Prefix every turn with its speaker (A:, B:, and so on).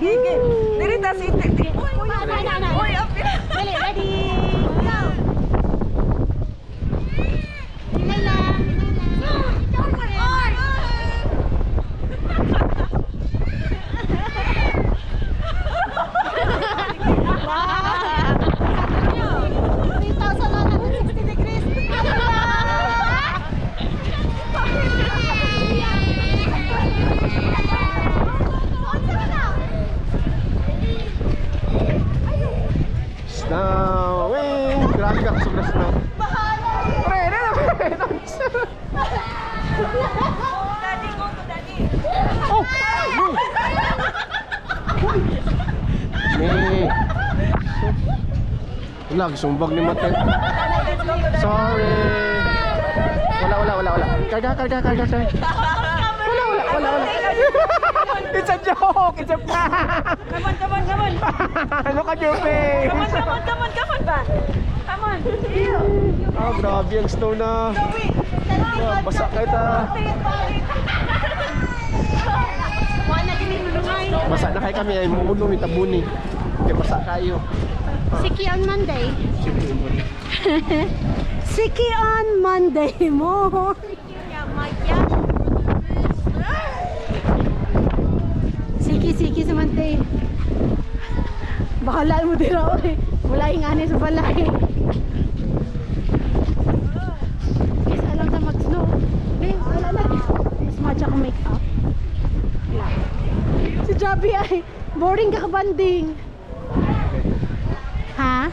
A: Gigi. Diri ta si Titi. Uy, apil.
B: Dali, ready. Go. Hinay lang.
C: Snowing! Grabe ka sa snow. Pre,
A: Daddy, go to daddy.
C: Oh! Nee. Wala, sumbag ni Mate. Sorry. Wala. Karga, sorry. Wala. It's a joke! It's a prank!
A: Come on.
C: Ano ka, Jupe?
A: Come on ba? Come on. Ew.
C: Oh, grabe ang snow na. Basa kayo ta. Basa na kayo kami ay mumulong ni Tabuni. Kaya basa kayo.
B: Siki on Monday.
C: Siyempre.
B: Siki on Monday mo. Siki sa Monday. Bahala mo din ako eh. Wala yung ani sa balay. Kasi alam na mag-snow. Wala na. Mas matcha ko make up. Si Javi ay boring ka kabanding. Ha?